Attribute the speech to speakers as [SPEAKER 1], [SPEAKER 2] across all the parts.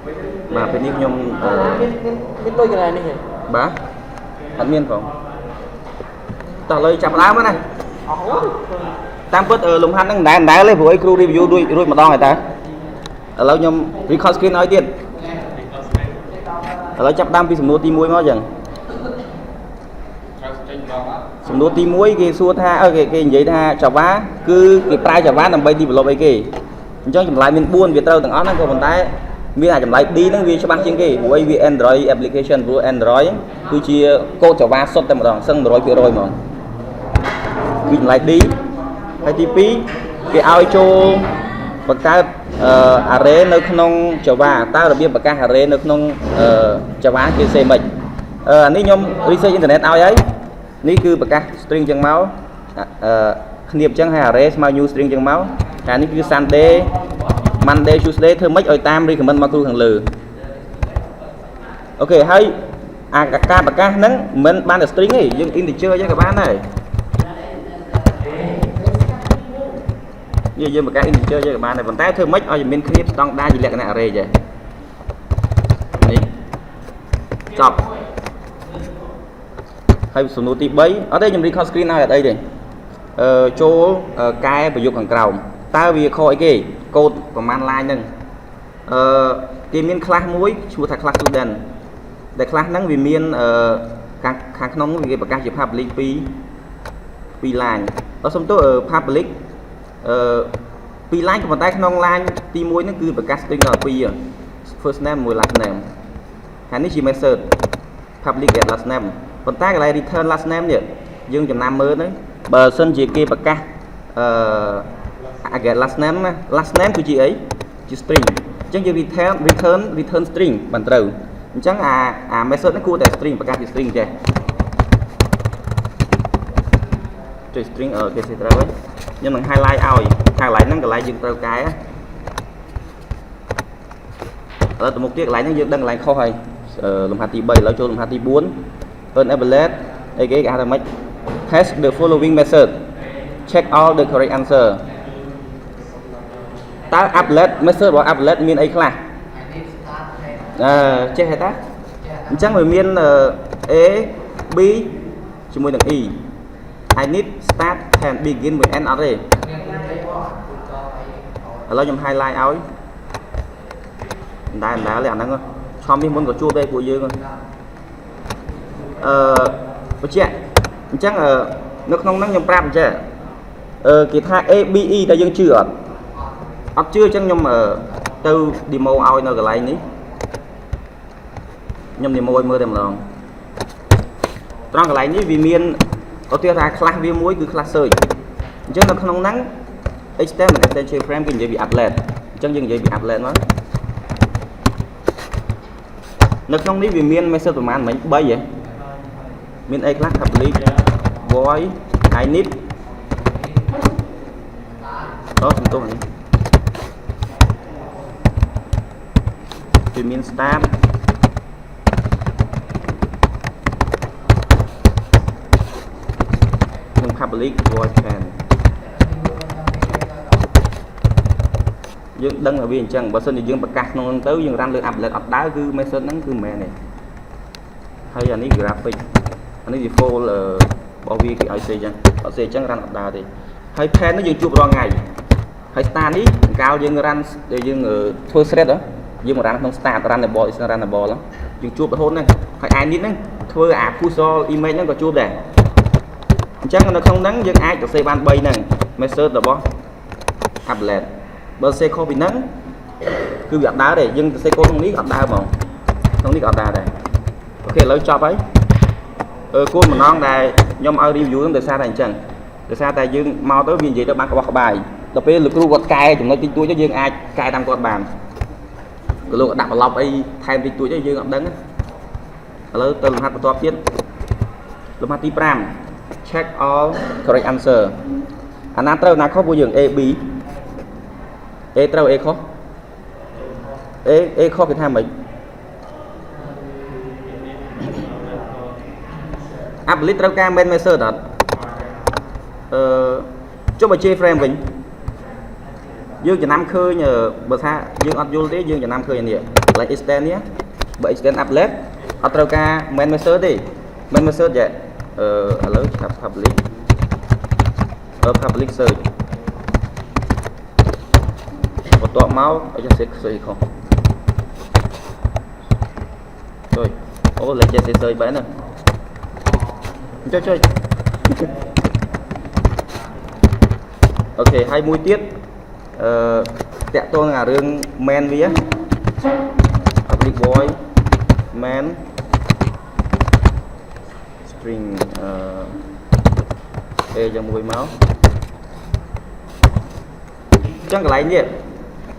[SPEAKER 1] mà bênนี้ខ្ញុំ
[SPEAKER 2] មានដូចកន្លែងនេះហ៎
[SPEAKER 1] បាទអត់មានផងតោះលើចាប់ដើមណាតាមពិតលំហាត់ហ្នឹងមិនដែលទេព្រោះអីគ្រូ review រួចម្ដងហើយតើឥឡូវខ្ញុំ record screen ឲ្យទៀតឥឡូវចាប់ដើមពីសំណួរទី1មកអញ្ចឹងសំណួរទី1គេសួរថាគេនិយាយថា Java គឺគេប្រើ Java ដើម្បី develop អីគេអញ្ចឹងចម្លើយមាន4វាត្រូវទាំងអស់ហ្នឹងក៏ប៉ុន្តែមានអាចចម្លើយ D ហ្នឹងវាច្បាស់ជាងគេព្រោះវា Android application ព្រោះ Android គឺជាកូដ Java សុទ្ធតែម្ដងសឹង 100% ហ្មងគឺចម្លើយ D ហើយទី2គេឲ្យចូលបង្កើតarray នៅក្នុង Java តើរបៀបបង្កើត array នៅក្នុងJava គេសេមិនអានេះខ្ញុំ research internet ឲ្យហើយនេះគឺបង្កើត string ចឹងមកគ្នាបចឹងហើយ array ស្មើ new string ចឹងមកតែនេះគឺ Sunday Monday Tuesday ធ្វើម៉េចឲ្យតាម recommend មកគ្រូខាងលើអូខេហើយការប្រកាសហ្នឹងមិនបានតែ string ទេយើង integer អញ្ចឹងក៏បានដែរយើងបង្កើត integer អញ្ចឹងក៏បានដែរប៉ុន្តែធ្វើម៉េចឲ្យមានគ្នាស្តង់ដារជាលក្ខណៈ array ចេះនេះចប់ហើយសំណួរទី3អត់ទេខ្ញុំ record screen ឲ្យអត់អីទេចូលកែប្រយុទ្ធខាងក្រោមតើវាខុសអីគេកូដប្រហែល line ហ្នឹងគេមាន class មួយឈ្មោះថា class student ដែល class ហ្នឹងវាមានខាងក្នុងគេប្រកាសជា public 2 line ដល់សំទោស public 2 line ក៏ប៉ុន្តែក្នុង line ទី1ហ្នឹងគឺប្រកាស string ដល់2 first name មួយ last name ហើយនេះជា method public get last name ប៉ុន្តែកន្លែង return last name នេះយើងចំណាំមើលទៅបើសិនជាគេប្រកាសget last name ណា last name គឺជាអីជា string អញ្ចឹងយើង return string បានត្រូវអញ្ចឹងអា method នេះគួរតែ string ប្រកាសជា string ចេះចុច string គេសេត្រូវហើយខ្ញុំនឹង highlight ឲ្យខាងកន្លែងហ្នឹងកន្លែងយើងត្រូវកែឥឡូវទៅមុខទៀតកន្លែងហ្នឹងយើងដឹងកន្លែងខុសហើយលំហាត់ទី3ឥឡូវចូលលំហាត់ទី4 enable អីគេហៅថាម៉េច test the following method check all the correct answer តើ applet method របស់ applet មានអីខ្លះចេះទេតាអញ្ចឹងវាមាន A B ជាមួយនឹង E I need start and begin with an array ឥឡូវខ្ញុំ highlight ឲ្យមិនដែលអាហ្នឹងឆំនេះមុនក៏ជួបដែរពួកយើងបញ្ជាក់អញ្ចឹងនៅក្នុងហ្នឹងខ្ញុំប្រាប់អញ្ចឹងគេថា A B E តែយើងជឿអត់ជឿអញ្ចឹងខ្ញុំទៅ demo ឲ្យនៅកន្លែងនេះខ្ញុំ demo ឲ្យមើលតែម្ដងត្រង់កន្លែងនេះវាមានឧទាហរណ៍ថា class វាមួយគឺ class search អញ្ចឹងនៅក្នុងហ្នឹង HTML extension frame គេនិយាយពី applet អញ្ចឹងយើងនិយាយពី applet មកនៅក្នុងនេះវាមាន message ប្រហែលមិញ3ហ៎មានអីខ្លះ public void I need សំទោសនេះវាមាន start និង public void can យើងដឹងថាវាអញ្ចឹងបើសិនជាយើងប្រកាសក្នុងហ្នឹងទៅយើងរ៉ាំលើ applet អត់ដើរគឺ message ហ្នឹងគឺមិនមែនទេហើយអានេះ graphic អានេះ default របស់វាគេឲ្យសេអញ្ចឹងអត់សេអញ្ចឹងរ៉ាំអត់ដើរទេហើយ pen នេះយើងជួបរាល់ថ្ងៃហើយ start នេះកាលយើងរ៉ាំយើងធ្វើ thread យើងមករ៉ាំក្នុង start runnable is runnable យើងជួបរហូតហ្នឹងហើយ I need ហ្នឹងធ្វើអា push all image ហ្នឹងក៏ជួបដែរអញ្ចឹងនៅក្នុងហ្នឹងយើងអាចសរសេរបាន3ហ្នឹង method របស់ applet បើសេខុសពីហ្នឹងគឺវាអត់ដើរទេយើងសរសេរកូដក្នុងនេះអត់ដើរហ្មងក្នុងនេះក៏អត់ដើរដែរអូខេឥឡូវចប់ហើយគោលបំណងដែលខ្ញុំឲ្យ review ហ្នឹងដោយសារតែអញ្ចឹងដោយសារតែយើងមកទៅវានិយាយទៅបានក្បោះក្បាយដល់ពេលលោកគ្រូគាត់កែចំណុចតិចតួចទៅយើងអាចកែតាមគាត់បានក៏លោកដាក់បន្លប់អីថែមតិចតួចទៅយើងអត់ដឹងឥឡូវទៅលំហាត់បន្ទាប់ទៀតលំហាត់ទី5 check all correct answer អាណាត្រូវណាខុសពួកយើង A B A ត្រូវ A ខុស A ខុសគេថាម៉េច applet ត្រូវការ main method អត់ចុះបើ J frame វិញ dương cho năm khơi nhờ bờ tha dương ọt vô thế dương cho năm khơi nhỉ lại extend nhé bởi extend applet ọt trâu ca main method đi main method vậy lớn public search một tọa máu ở cho sẽ sợi không rồi ô lại cho sợi bán nè chơi ok hai mũi tiết tẹt tôi là rương men vía public void man string e cho mũi máu chẳng cái này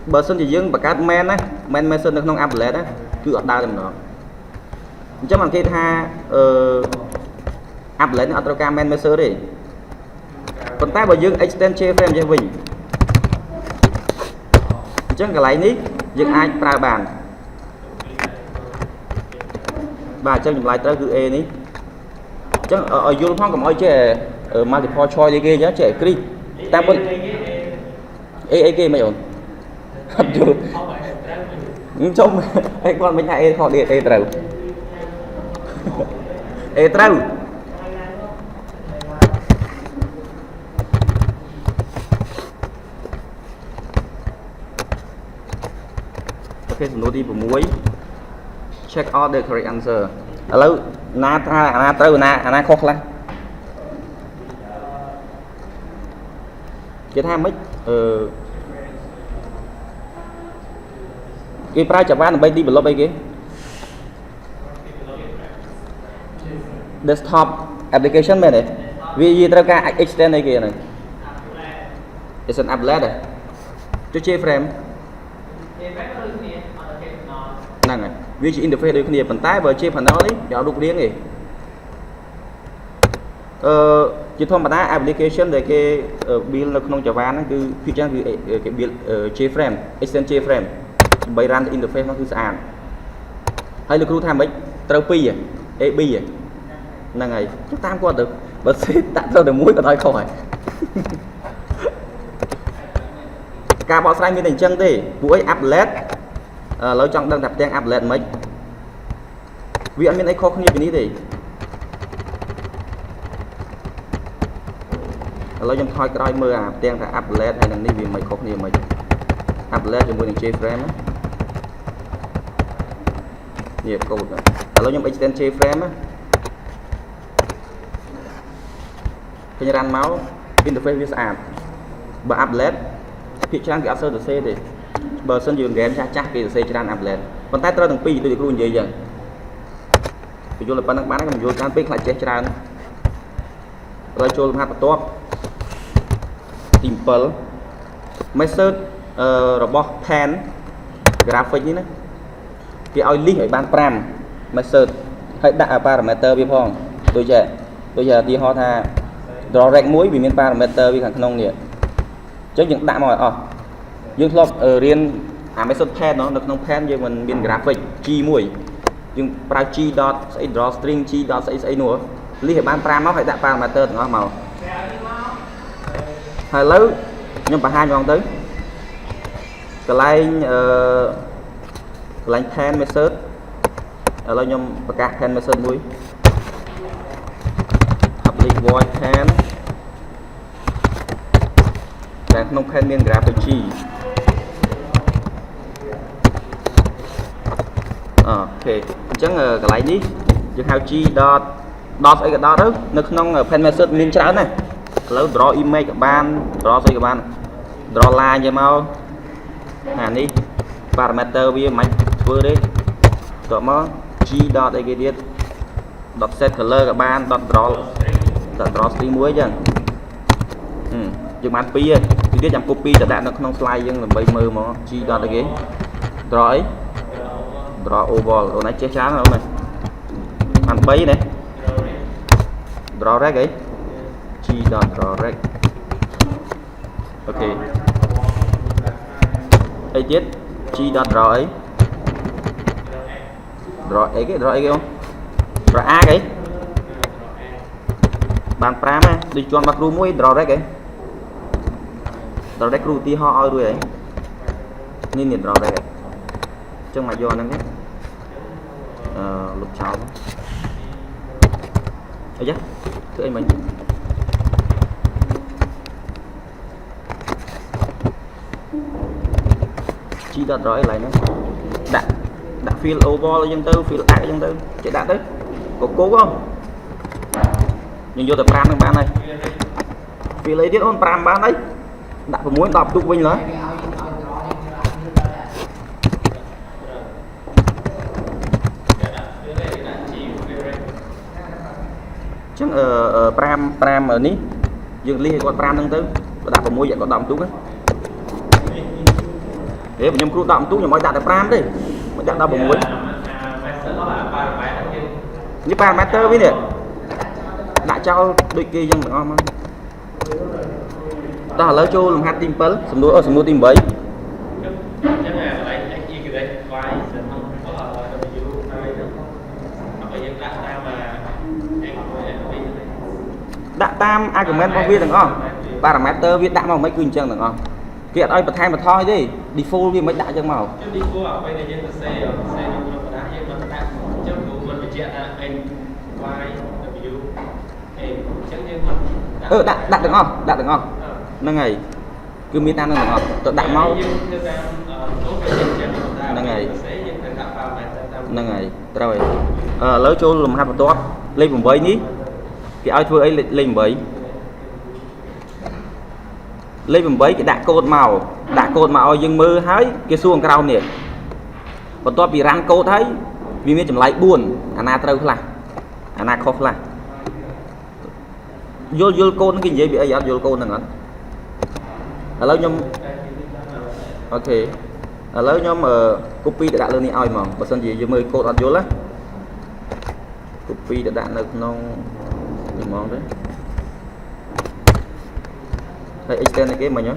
[SPEAKER 1] bờ sân chỉ dương và các men á men method được nông applet á cứ ở đa làm nó chắc bằng cái tha applet nó auto men method đi còn ta bờ dương extend frame cho mình chắc cái này ní dương ai pra bàn và chân dùng lại tới cứ e ní chắc ở vô phong còn oi trẻ ở multiple choice kia nhá trẻ kri ta vẫn e kia mày ổn trong cái con bên nhà họ điện trâu trâu ok nó đi vào muối check all the correct answer lâu na trâu na khóc lắm cái tham mấy cái price chả bán bay đi develop bay cái desktop application này vì gì tao ca extend này kia này it's an applet này cho chơi frame năng này vì chỉ interface được cái phần tái vừa chơi phần đó đấy nhỏ đục riêng gì chỉ thông mà application để cái build nó không chả bán cứ khi trang cái build chơi frame extend chơi frame bày ra interface nó cứ sàn hay là crew tham mấy trophy à ab à là ngày chúng ta qua được bật xí tạm thời được muối và thôi khỏi cả bọn sai như thành chân thì buổi applet lối trong đang đặt tên applet mấy vì anh ấy không như cái này thì lối trong thôi cái mưa à tên là applet hay là đi vì mày không nhiều mày applet cho mình chơi frame á nhiều câu rồi lối trong extend chơi frame á cái ran máu interface với app và applet thị trang cái answer được C thì bờ sân giường game chắc cái C ran applet còn tay tôi thằng pi tôi được luôn vậy giờ ví dụ là bán mình vô trang pick lại chết ran rồi cho hạt top simple method robot pen graphic như thế cái oi link ở ban pram method hãy đặt parameter vi phong tôi giờ đi ho tha draw rạch muối vì miền parameter vì thằng nông nhỉ chứ những đã mỏi dương lọc ở riêng method pen nó được nông pen nhưng mình biên graphic chi muối nhưng chi dot sẽ draw string chi dot sẽ nữa lý ban pram nó phải đặt parameter nó màu hai lớn nhưng mà hai con tới cái line pen method ở đây nhom các pen method muối public void pen đang nông pen miền graphic chi ok chẳng cái này đi chừng how chi dot ấy cái đó nó nông pen method liên trán này lấy draw image các bạn draw xây các bạn draw line cho mau đi parameter với máy vừa đấy tụi nó g dot đây cái điện dot set color các bạn dot draw string muối chẳng chừng bạn pi ấy thì cái chạm copy đã nó không slide nhưng là bây mơ mà g dot đây cái draw ấy draw oval rồi này chết chán rồi này bạn bấy này draw rect ấy g dot draw rect ok ấy chết g dot draw ấy draw ấy không draw a cái bàn pram đi chọn macro muối draw rect ấy direct គ្រូទីហោឲ្យរួចហើយនេះនេះ direct ចឹងមកយកហ្នឹងលុបចោលអីចាធ្វើអីមិញជីដល់ drive ឡើងហ្នឹងដាក់ field oval អញ្ចឹងទៅ field x អញ្ចឹងទៅចេះដាក់ទៅកកហ៎យើងយកតែ5ហ្នឹងបានហើយ field អីទៀតអូន5បានហើយដាក់6 10ទុកវិញឡើយចឹង5នេះយើងលីសឲ្យគាត់5ហ្នឹងទៅដាក់6យកគាត់10ទុកហ៎ខ្ញុំគ្រូ10ទុកខ្ញុំឲ្យដាក់តែ5ទេមិនដាក់16នេះប៉ារ៉ាម៉ែត្រវិញនេះដាក់ចោលដូចគេចឹងទាំងអស់មកតោះឥឡូវចូលលំហាត់ទី7សំណួរសំណួរទី8ចឹងកន្លែង x y y សំណួរ w ហើយហើយយើងដាក់តាម ដាក់តាម argument របស់វាទាំងអស់ parameter វាដាក់មកមិនគឺអញ្ចឹងទាំងអស់គេអត់ឲ្យបន្ថែមបន្ថយទេ default វាមិនដាក់អញ្ចឹងមក default អ្វីដែលយើងសរសេរក្នុងប្រដាយើងមិនដាក់អញ្ចឹងព្រោះមិនបញ្ជាក់ថា x y w a អញ្ចឹងយើងមិនដាក់ទាំងអស់ហ្នឹងហើយគឺមានតាមហ្នឹងទាំងអស់ទៅដាក់មកយើងធ្វើតាមនោះវាចេញហ្នឹងហើយយើងត្រូវដាក់ parameter តាមហ្នឹងហើយត្រូវហើយឥឡូវចូលលំហាត់បន្ទាប់លេខ8នេះគេឲ្យធ្វើអីលេខ8លេខ8គេដាក់កូដមកឲ្យយើងមើលហើយគេសួរខាងក្រោមនេះបន្ទាប់ពីរ៉ាន់កូដហើយវាមានចម្លែក4អាណាត្រូវខ្លះអាណាខុសខ្លះយល់កូដហ្នឹងគេនិយាយពីអីអត់យល់កូដហ្នឹងអត់ឥឡូវខ្ញុំអូខេឥឡូវខ្ញុំ copy ទៅដាក់លើនេះឲ្យហ្មងបើសិនជាយើងមើលកូដអត់យល់ណា copy ទៅដាក់នៅក្នុងនេះហ្មងទៅហើយ extend នេះគេមិញហ៎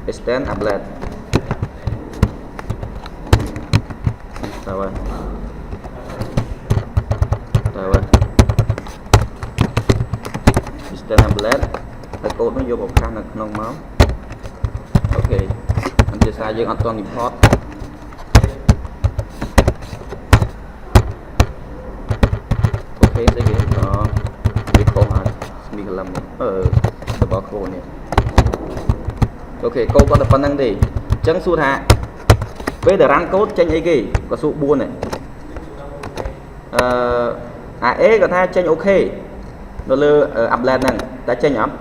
[SPEAKER 1] extend applet តើextend applet ហើយកូដនោះយកមកខាងនៅក្នុងមកអូខេអញ្ចឹងសារយើងអត់ទាន់ import អូខេស្អីគេវាខុសហើយស្មីកលឹមនេះរបស់ខ្លួននេះអូខេកូដគាត់តែប៉ុណ្្នឹងទេអញ្ចឹងសួរថាពេលដែល run កូដចេញអីគេក៏សួរ4ដែរA គាត់ថាចេញអូខេនៅលើ applet ហ្នឹងតែចេញអត់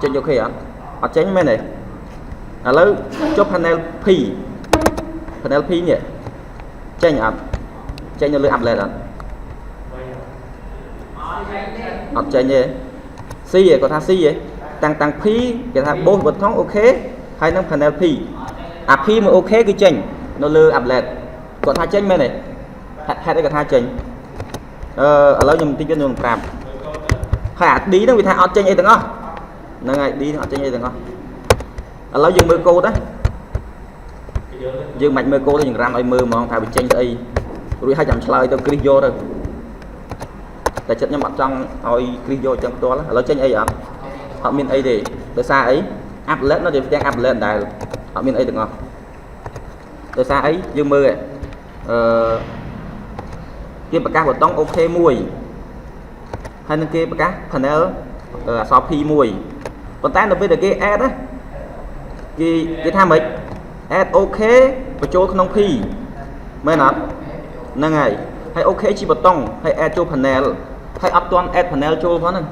[SPEAKER 1] ចេញអូខេអត់ចេញមែនទេឥឡូវចុះ panel P នេះចេញអត់ចេញនៅលើ applet អត់ចេញទេ C គាត់ថា C តាំង P គេថា both ប៊ូតុងអូខេហើយនឹង panel P អា P មួយអូខេគឺចេញនៅលើ applet គាត់ថាចេញមែនទេហេតុអីគាត់ថាចេញឥឡូវខ្ញុំបន្តិចទៀតខ្ញុំប្រាប់ហើយអា D ហ្នឹងវាថាអត់ចេញអីទាំងអស់ហ្នឹងហើយ D អត់ចេញអីទាំងអស់ឥឡូវយើងមើលកូដណាយើងមិនមើលកូដទេយើងរ៉ាំឲ្យមើលហ្មងថាវាចេញស្អីរួចហើយចាំឆ្លើយទៅគ្រីសយកទៅតែចិត្តខ្ញុំអត់ចង់ឲ្យគ្រីសយកចឹងផ្ទាល់ឥឡូវចេញអីអត់មានអីទេដោយសារអី applet នៅតែផ្ទាំង applet ដែលអត់មានអីទាំងអស់ដោយសារអីយើងមើលគេប្រកាសប៊ូតុងអូខេមួយហើយនឹងគេប្រកាស panel អក្សរ P មួយប៉ុន្តែនៅពេលដែលគេ add ណាគេថាម៉េច add អូខេបញ្ចូលក្នុង P មែនអត់ហ្នឹងហើយអូខេជាប៊ូតុងហើយ add ចូល panel ហើយអត់ទាន់ add panel ចូលផងហ្នឹង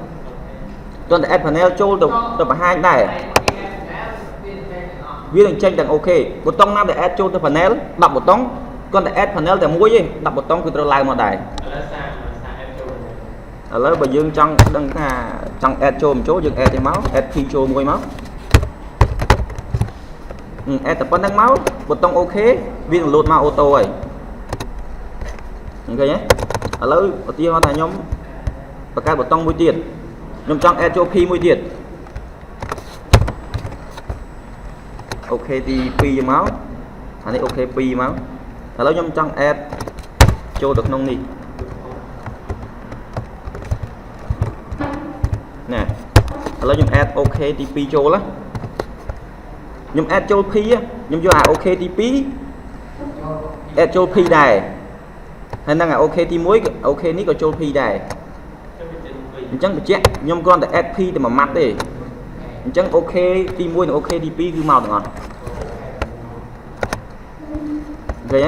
[SPEAKER 1] ទាន់តែ add panel ចូលទៅបង្ហាញដែរវានឹងចេញទាំងអូខេប៊ូតុងណាដែល add ចូលទៅ panel 10ប៊ូតុងគាត់តែ add panel តែមួយទេ10ប៊ូតុងគឺត្រូវឡើងមកដែរឥឡូវបើយើងចង់ដឹងថាចង់ add ចូលមិនចូលយើង add ទេមក add P ចូលមួយមកadd តែប៉ុណ្្នឹងមកប៊ូតុងអូខេវានឹង load មកអូតូហើយឃើញទេឥឡូវឧទាហរណ៍ថាខ្ញុំបង្កើតប៊ូតុងមួយទៀតខ្ញុំចង់ add ចូល P មួយទៀតអូខេទី2មកអានេះអូខេ2មកឥឡូវខ្ញុំចង់ add ចូលទៅក្នុងនេះណែឥឡូវខ្ញុំ add អូខេទី2ចូលណា nhung add ចូល P ខ្ញុំយក OK ទី 2 add ចូល P ដែរហើយនឹង OK ទី 1 OK នេះក៏ចូល P ដែរអញ្ចឹងបញ្ជាក់ខ្ញុំគ្រាន់តែ add P តែមួយម៉ាត់ទេអញ្ចឹង OK ទី 1 និង OK ទី 2 គឺមកទាំងអស់ឃើញទេ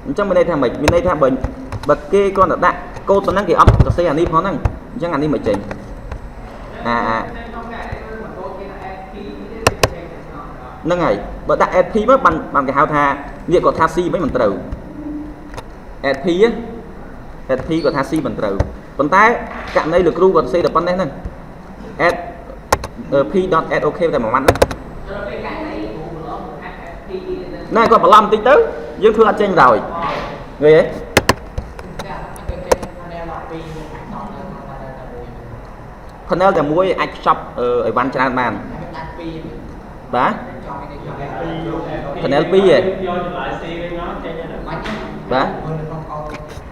[SPEAKER 1] អញ្ចឹងមានន័យថាម៉េចមានន័យថាបើគេគ្រាន់តែដាក់កូដប៉ុណ្ណឹងគេអត់សរសេរអានេះផងហ្នឹងអញ្ចឹងអានេះមិនចេញហ្នឹងហើយបើដាក់ add P មកបានគេហៅថានេះគាត់ថា C មិនត្រូវ add P add P គាត់ថា C មិនត្រូវប៉ុន្តែករណីលោកគ្រូគាត់សរសេរតែប៉ុណ្ណេះហ្នឹង add p.add OK តែមួយម៉ាត់ហ្នឹងណែគាត់បន្លំបន្តិចទៅយើងធ្វើអត់ចេញដល់ឃើញទេ panel តែមួយអាចខ្ចប់អីវ៉ាន់ច្រើនបានបាទ panel 2ឯង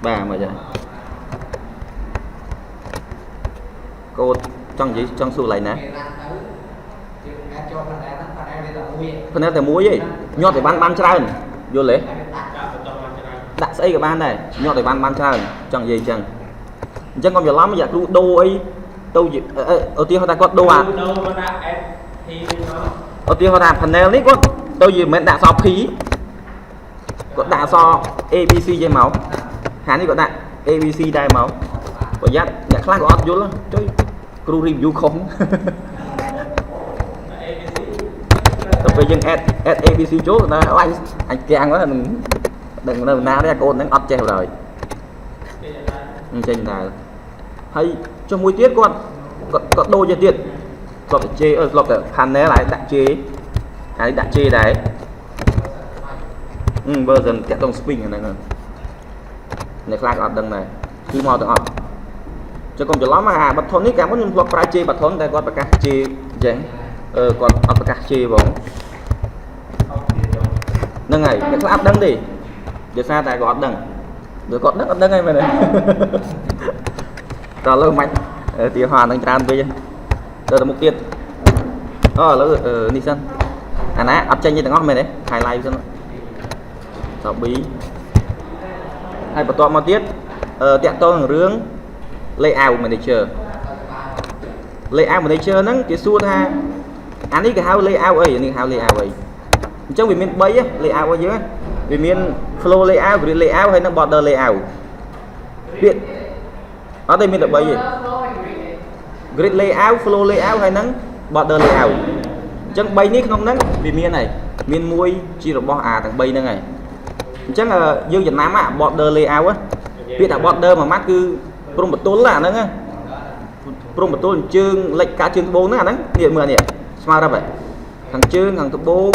[SPEAKER 1] បាទមកចាកូដចង់និយាយចង់សួរកន្លែងណា panel តែមួយឯងញាត់អីវ៉ាន់បានច្រើនយល់ទេដាក់ស្អីក៏បានដែរញាត់អីវ៉ាន់បានច្រើនចង់និយាយអញ្ចឹងកុំច្រឡំយ៉ាគ្រូដូរអីទៅឧទាហរណ៍ថាគាត់ដូរអាឧទាហរណ៍ថា panel នេះគាត់ទៅយីមិនដាក់អក្សរ P គាត់ដាក់អក្សរ ABC ចេញមកហានេះគាត់ដាក់ ABC ដែរមកប្រយ័ត្នអ្នកខ្លះក៏អត់យល់ចុយគ្រូ review ខុសទៅពេលយើង add ABC ចូលថាអញទាំងហ្នឹងដឹងនៅណាទេកូនហ្នឹងអត់ចេះឡើយអញ្ចឹងដែរហើយចុះមួយទៀតគាត់ដូរចេះទៀតស្លុបតែ J ស្លុបតែ panel ហើយដាក់ J ហើយដាក់ J ដែរversion តាក់ទង spring ហ្នឹងអ្នកខ្លះក៏អត់ដឹងដែរគឺមកទាំងអត់ចុះកុំច្រឡំអាបឋមនេះកាលមុនខ្ញុំធ្លាប់ប្រើ J បឋមតែគាត់ប្រកាស J អញ្ចឹងគាត់អត់ប្រកាស J បងហ្នឹងហើយអ្នកខ្លះអត់ដឹងទេដោយសារតែគាត់អត់ដឹងបើគាត់ដឹងអត់ដឹងហើយមែនទេតើឥឡូវមិនទីហោះហ្នឹងច្រើនពេកទៅមុខទៀតឥឡូវនេះសិនអាណាអត់ចេញទេទាំងអស់មែនទេ highlight សិនសប៊ីហើយបន្ទាប់មកទៀតតាក់ទងនឹងរឿង layout manager layout manager ហ្នឹងគេសួរថាអានេះគេហៅ layout អីនេះហៅ layout អីអញ្ចឹងវាមាន3 layout របស់យើងវាមាន flow layout grid layout ហើយនិង border layout ពាក្យអត់ទេមានតែ3ទេ grid layout flow layout ហើយនិង border layout អញ្ចឹង3នេះក្នុងហ្នឹងវាមានហើយមានមួយជារបស់ទាំង3ហ្នឹងហើយអញ្ចឹងយើងចំណាំ border layout ពាក្យថា border មួយម៉ាត់គឺព្រំបន្ទល់អាហ្នឹងព្រំបន្ទល់ជើងលិចកាជើងត្បូងហ្នឹងអាហ្នឹងនេះមើលនេះស្មើរឹបហើយខាងជើងខាងត្បូង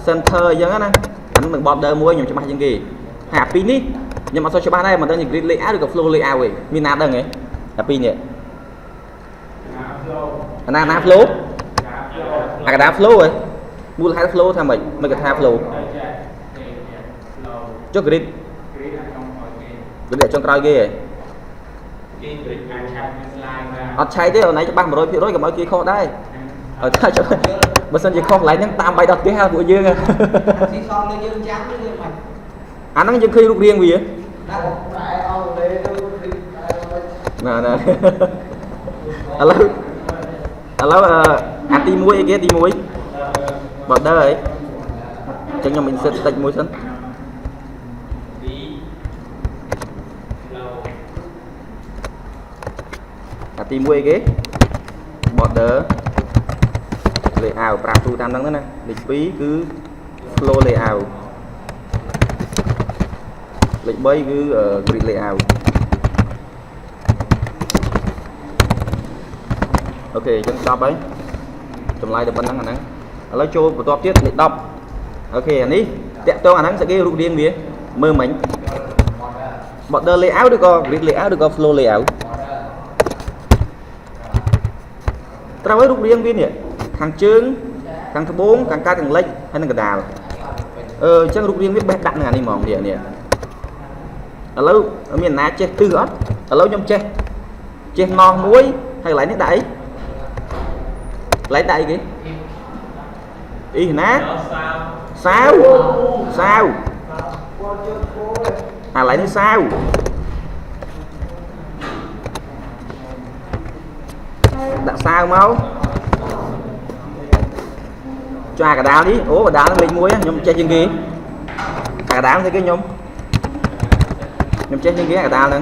[SPEAKER 1] center អញ្ចឹងណាអាហ្នឹងនឹង border មួយខ្ញុំច្បាស់ជាងគេហើយអាពីរនេះខ្ញុំអត់សូវច្បាស់ដែរមិនដឹងជា grid layout ឬក៏ flow layout ទេមានណាដឹងទេអាពីរនេះណា flow អាកដា flow ហ៎មូលហេតុ flow ថាម៉េចមិនគេថា flow ចុះ grid ចុងក្រោយគេហ៎អត់ឆែកទេអូនឯងច្បាស់ 100% កុំឲ្យគេខុសដែរឲ្យថាចុះបើសិនជាខុសកន្លែងហ្នឹងតាមបាយដល់ផ្ទះហើយពួកយើងស៊ីសងលើយើងចាំឬមិនអាហ្នឹងយើងឃើញរូបរាងវាណាឥឡូវអាទី1អីគេទី1 border ហីចឹងខ្ញុំ insert តិចមួយសិនអាទី1អីគេ border layout ប្រាប់ទូតាមហ្នឹងណាលេខ2គឺ flow layout លេខ3គឺ grid layout អូខេអញ្ចឹង10ហើយចម្លើយតែប៉ុណ្្នឹងអាហ្នឹងឥឡូវចូលបន្ទាប់ទៀតលេខ10អូខេអានេះតាក់ទងអាហ្នឹងស្អីគេរូបរាងវាមើលមិញ border layout ឬក៏ grid layout ឬក៏ flow layout ត្រូវឲ្យរូបរាងវានេះខាងជើងខាងត្បូងខាងកើតខាងលិចហើយនឹងកដាលអញ្ចឹងរូបរាងវាបេះដាក់នឹងអានេះហ្មងនេះឥឡូវមានណាចេះទិសអត់ឥឡូវខ្ញុំចេះណោះមួយហើយកន្លែងនេះដាក់អីកន្លែងដាក់អីគេ ý ná sao sao à lại nó sao đặt sao máu cho cả đào đi ố cả đào nó lên muối á nhom che trên kia cả đào thấy cái nhom che trên kia cả đào nè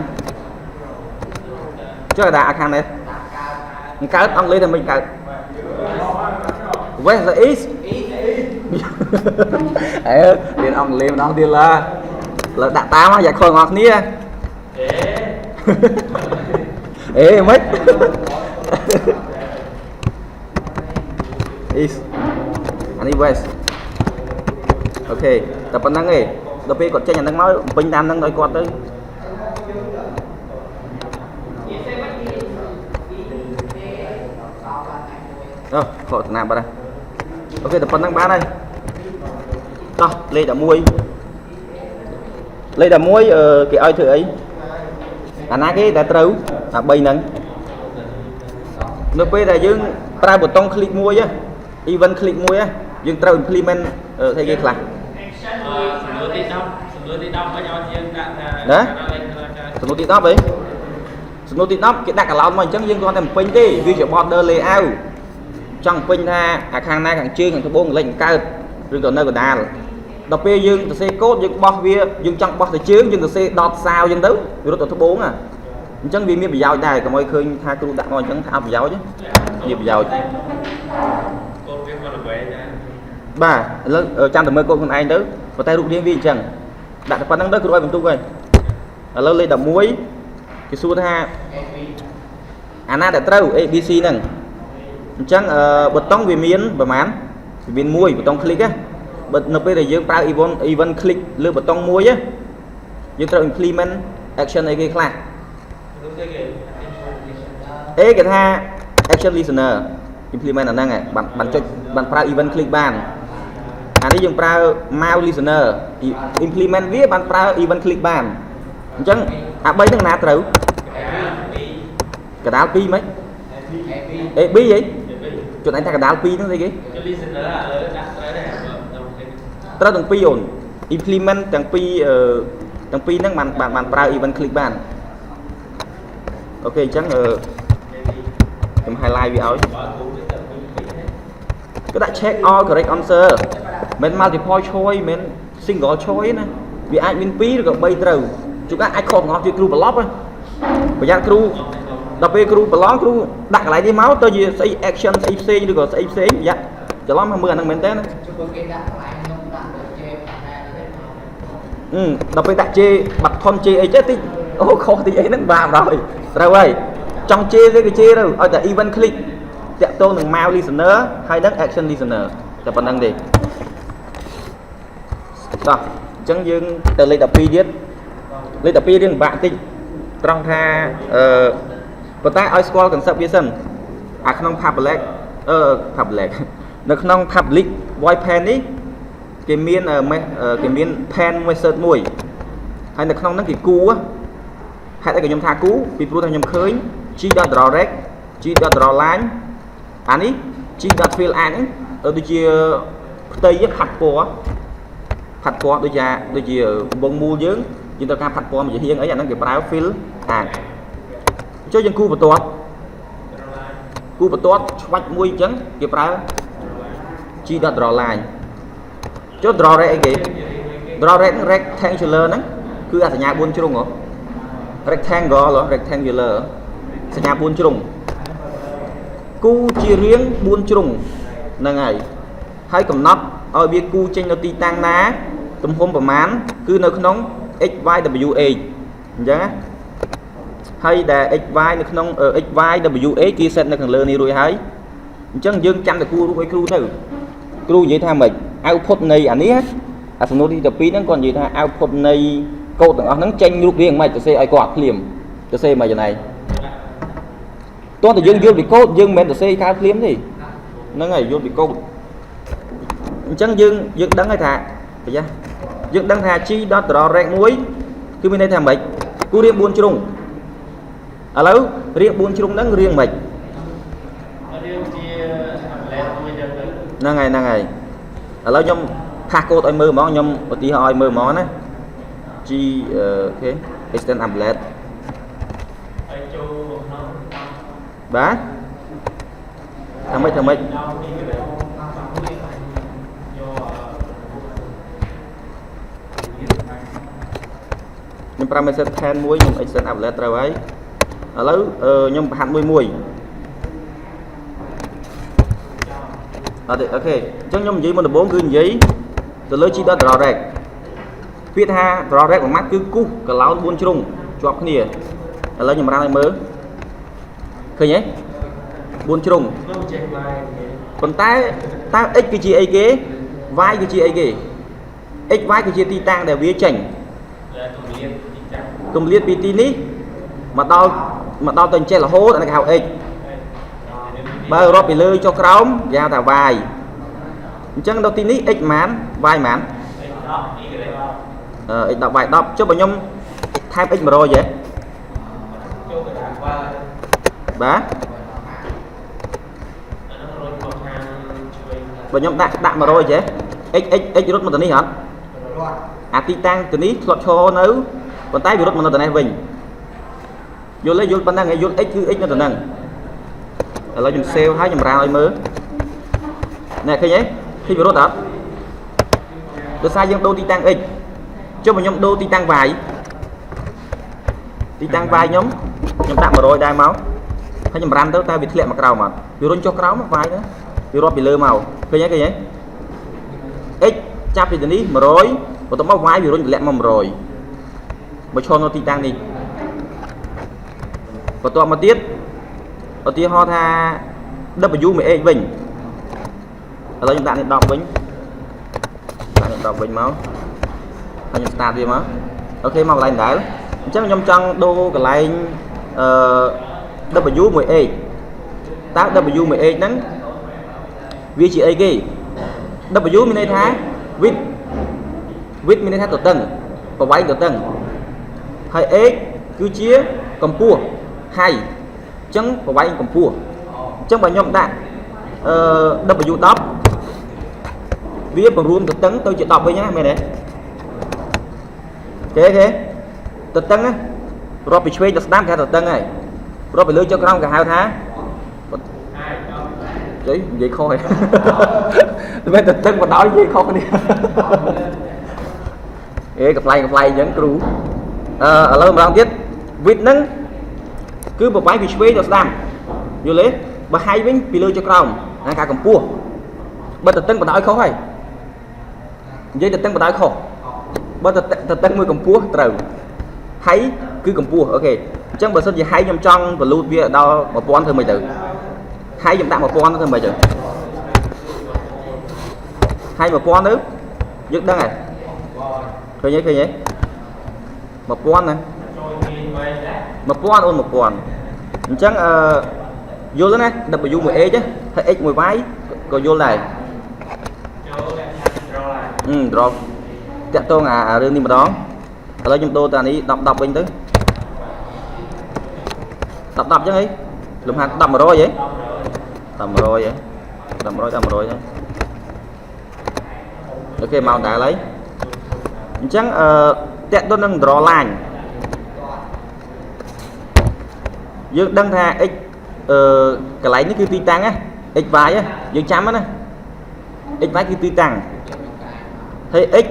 [SPEAKER 1] cho cả đào khăn này cắt ông lấy thì mình cắt where's the east điền ông lên nó điền là đặt tám á dạ khôi ngọt nia ê mấy east anh đi west ok tập bản năng ấy đầu tiên còn chơi nhà năng máu bình tam năng nói quạt tới rồi khỏi làm vào đây ok tập bản năng bán đây đó lên đã muối cái ơi thử ấy anh nói cái đã trâu à bay nâng lúc bây giờ dương trai bột tông click muối á even click muối á dương trâu implement ở thay cái là đó sửa tí tóc ấy sửa tí tóc cái đặt cả lòng mà chẳng dương con thèm pin đi visual border layout trong pin tha hàng này hàng chương hàng thứ bốn lệnh cao rồi còn nơi của đà đọc bây dương xe cốt dương bó vía dương trong bó xe chướng dương xe đọt sao dương đấu rồi thứ bốn à chẳng vì miếng bị dao đây còn mọi khơi tha tôi đặt ngồi chẳng thao bị dao chứ nhiều bị dao bà ở trong tầm mơ con anh đó và tay rụt điên vi chẳng đặt phần năng đất của tôi rồi lâu lên đập muối cái xu ha anh đã trâu abc nè chẳng bật tông vì miếng và mán vì muối bật tông click á bật nó bây giờ dương bao even click lựa bật tông muối á dương trâu implement action này cái khác ê cái tha action listener implement là năng này bạn cho bạn bao even click bàn anh ấy dùng bao mouse listener implement viết bạn bao even click bàn chẳng à bây thằng nào trâu cái đáo pi mấy ê bi vậy chuyện anh ta cái đáo pi nó gì cái trâu từng pi ổn implement từng pi nó bạn bao even click bàn ok chẳng em highlight video cái đã check all correct answer mình multiple choice mình single choice nè vì ai min pi rồi bay trâu chúng ta ai không ngọt thì crew block á bây giờ crew đọc về crew block crew đặt lại đi máu tôi gì xây action xây c được rồi xây c dạ cho lắm 20 năng mến tên đọc về đặt chê bật thon chê ấy chết tí ô khó thì ấy nó vào rồi rồi ơi trong chê cái chê đâu ở tại even click chạy tôi đừng mouse listener hay đất action listener cho phần năng đi rồi chẳng dương từ lấy đập pi viết lấy đập pi riêng bạn tinh trong tha và ta ai score cần sắp viết sân à không public public nó không public void pen đi cái miền pen message mùi hay là không nó cái cú á hay là cái nhom tha cú vì pro thằng nhom khơi chi đã draw rec chi đã draw line anh ấy chi đã fill anh ở đây chia tây với hạt po đôi chia bông mua dướng chúng ta cam hạt po mà chỉ hiên ấy là nó cái brow fill cho dân cu bật toát vạch mũi trắng cái brow chi đã draw line cho draw rec cái draw rectangular nó cứ là nhà buôn chung hả rectangular sẽ nhà buôn chung cu chia riêng buôn chung là ngày hay cầm nắp ở bia cu trên nó ti tăng ná tầm hôm và mán cứ nơi nóng xywa nhá hay là xy nó nóng ở xywa kia set nó cần lơ này rồi hay chẳng dương chăm được cu với cu nữa cu vậy tha mình output này anh ấy à xong nó đi tập pin nó còn gì tha output này cô nó tranh lúc riêng mày cho xe ai quạt liềm cho xe mày giờ này tôi thì dương bị cốt dương men xe khá liếm thì nó ngày vô bị cốt chẳng dương đắng hay thà phải chưa dương đắng thà chi đó đỏ rẹn muối cứ bên đây thèm bệnh cứ riêng buôn chung à lâu riêng buôn chung đắng riêng bệnh là ngày ឥឡូវខ្ញុំផាសកូដឲ្យមើលហ្មងខ្ញុំឧទាហរណ៍ឲ្យមើលហ្មងណា G អូខេ extend applet
[SPEAKER 2] ឲ្យចូលក្នុង
[SPEAKER 1] បាទធ្វើម៉េចខ្ញុំប្រើ message 10 មួយខ្ញុំ extend applet ត្រូវហើយឥឡូវខ្ញុំបង្ហាត់មួយអត់ទេអូខេអញ្ចឹងខ្ញុំនិយាយមុនដំបូងគឺនិយាយទៅលើ G.direct ពាក្យថា direct មួយម៉ាត់គឺគូសកឡោន4ជ្រុងជាប់គ្នាឥឡូវខ្ញុំរាំឲ្យមើលឃើញទេ4ជ្រុងប៉ុន្តែតើ x គឺជាអីគេ y គឺជាអីគេ x y គឺជាទីតាំងដែលវាចេញគម្លាតពីទីនេះមកដល់ទៅអញ្ចេះរហូតអានេះគេហៅ x បើរាប់ពីលើចុះក្រោមគេហៅថា y អញ្ចឹងដល់ទីនេះ x ប៉ុន្មាន y ប៉ុន្មាន x 10 y 10ចុះបើខ្ញុំថែម x 100ហ៎បាទបើខ្ញុំដាក់100ហ៎ x រត់មកទៅនេះអត់អាទីតាំងទៅនេះធ្លាប់ឈរនៅប៉ុន្តែវារត់មកនៅទៅនេះវិញយល់ប៉ុណ្ណឹងយល់ x គឺ x នៅទៅហ្នឹងឥឡូវខ្ញុំ save ហើយខ្ញុំរាវឲ្យមើលណែឃើញទេឃើញវារត់អត់ដោយសារយើងដូរទីតាំង x ចុះបើខ្ញុំដូរទីតាំង y ខ្ញុំដាក់100ដែរមកហើយខ្ញុំរាំទៅតែវាធ្លាក់មកក្រោមអត់វារុញចុះក្រោម y ទៅវារាប់ពីលើមកឃើញទេ x ចាប់ពីទីនេះ100បន្ទាប់មក y វារុញទម្លាក់មក100មកឈរនៅទីតាំងនេះបន្ទាប់មកទៀតឧទាហរណ៍ថា w មួយ x វិញឥឡូវខ្ញុំដាក់នេះ10វិញដាក់នេះ10វិញមកហើយខ្ញុំ start វាមកអូខេមកកន្លែងដែរអញ្ចឹងខ្ញុំចង់ដូរកន្លែងw មួយ x តើ w មួយ x ហ្នឹងវាជាអីគេ w មានន័យថា width មានន័យថាទទឹងប្រវែងទទឹងហើយ x គឺជាកម្ពស់ height អញ្ចឹងប្រវែងកម្ពស់អញ្ចឹងបើខ្ញុំដាក់w 10វាបង្រួមទទឹងទៅជា10វិញណាមែនទេគេទទឹងណារាប់ពីឆ្វេងទៅស្ដាំគេហៅទទឹងហើយរាប់ពីលើចុះក្រោមគេហៅថាជ័យនិយាយខុសហើយតែមែនទទឹងបណ្ដោយនិយាយខុសគ្នាកំ pl អញ្ចឹងគ្រូឥឡូវម្ដងទៀត width ហ្នឹងគឺប្រវែងពីឆ្វេងទៅស្ដាំយល់ទេបើ height វិញពីលើចុះក្រោមអាការកម្ពស់បើទទឹងបណ្ដោយខុសហើយនិយាយទទឹងបណ្ដោយខុសបើទទឹងមួយកម្ពស់ត្រូវ height គឺកម្ពស់អូខេអញ្ចឹងបើសិនជា height ខ្ញុំចង់បលូតវាដល់ 1000 ធ្វើម៉េចទៅ height ខ្ញុំដាក់ 1000 ធ្វើម៉េចទៅ height 1000ទៅយើងដឹងហើយឃើញទេ 1000 ណា 1000 អូន 1000 អញ្ចឹងយល់ទេណា w មួយ x ហើយ x មួយ y ក៏យល់ដែរdrop តាក់ទងអារឿងនេះម្ដងឥឡូវខ្ញុំដូរតានេះ10វិញទៅ10អញ្ចឹងហីលំហាត់10 100ហី10 100ហី10 100ហីអូខេមកដែរហើយអញ្ចឹងតាក់ទងនឹង draw line យើងដឹងថា x កន្លែងនេះគឺទីតាំងណា x y យើងចាំណា x y គឺទីតាំងហើយ x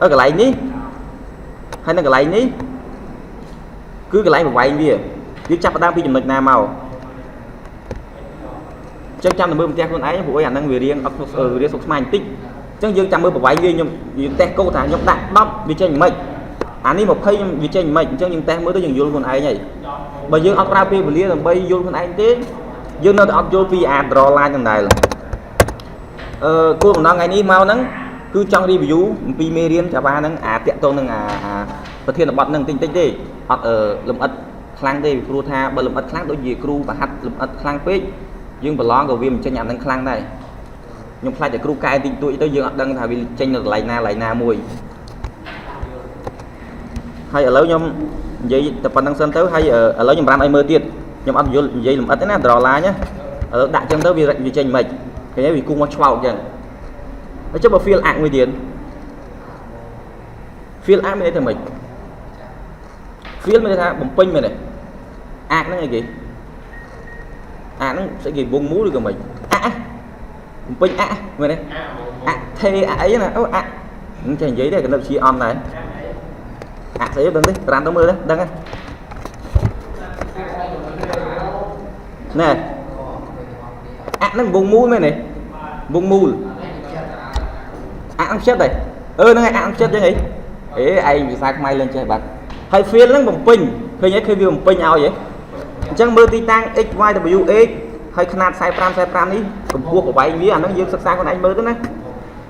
[SPEAKER 1] ở កន្លែងនេះហើយនៅកន្លែងនេះគឺកន្លែងប្រវែងវាយើងចាប់ផ្ដើមពីចំណុចណាមកអញ្ចឹងចាំតែមើលផ្ទះខ្លួនឯងព្រោះអាហ្នឹងវារៀងអត់រៀងសុខស្មាយបន្តិចអញ្ចឹងយើងចាំមើលប្រវែងវាខ្ញុំតេស្តកូដថាខ្ញុំដាក់10វាចេញមិនអានេះ20ខ្ញុំវាចេញមិនអញ្ចឹងយើងតេស្តមើលទៅយើងយល់ខ្លួនឯងហើយបើយើងអត់ប្រើពេលវេលាដើម្បីយល់ខ្លួនឯងទេយើងនៅតែអត់យល់ពីអា draw line ហ្នឹងដែរគោលបំណងថ្ងៃនេះមកហ្នឹងគឺចង់ review អំពីមេរៀន Java ហ្នឹងអាតាក់ទងនឹងអាប្រធានបទហ្នឹងតិចទេអត់លំអិតខ្លាំងទេព្រោះថាបើលំអិតខ្លាំងដូចជាគ្រូបរហាត់លំអិតខ្លាំងពេកយើងប្រឡងក៏វាមិនចេញអាហ្នឹងខ្លាំងដែរខ្ញុំខ្លាចតែគ្រូកែតិចតួចទៅយើងអត់ដឹងថាវាចេញនៅកន្លែងណាមួយហើយឥឡូវខ្ញុំនិយាយតែប៉ុណ្្នឹងសិនទៅហើយឥឡូវខ្ញុំរាំឲ្យមើលទៀតខ្ញុំអត់យល់និយាយលំអិតទេណា draw line ណាឥឡូវដាក់ចឹងទៅវាចេញមិនឃើញទេវាគូមកឆ្វោតចឹង ở chỗ field ạc người tiền field ạc mới thấy mình field mới thấy bấm pin này này ạc nó là gì ạc nó sẽ gì vùng mũ được của mình bấm pin người này thê ấy nè những cái giấy này cái đập chi on này sẽ đừng đi làm tao mưa đấy đừng nè nó vùng mũi mấy này vùng mũi ăn chết đây nó ngay ăn chết chứ nhỉ ế anh vì sao may lên chơi bạc hay phiên lắm bằng pin khi nhớ khi vì bằng pin ao vậy chẳng mơ ti tăng x y w x hay khăn sai pram đi cầm cua của bài nghĩ nó dương sắc xa con anh mơ đó nè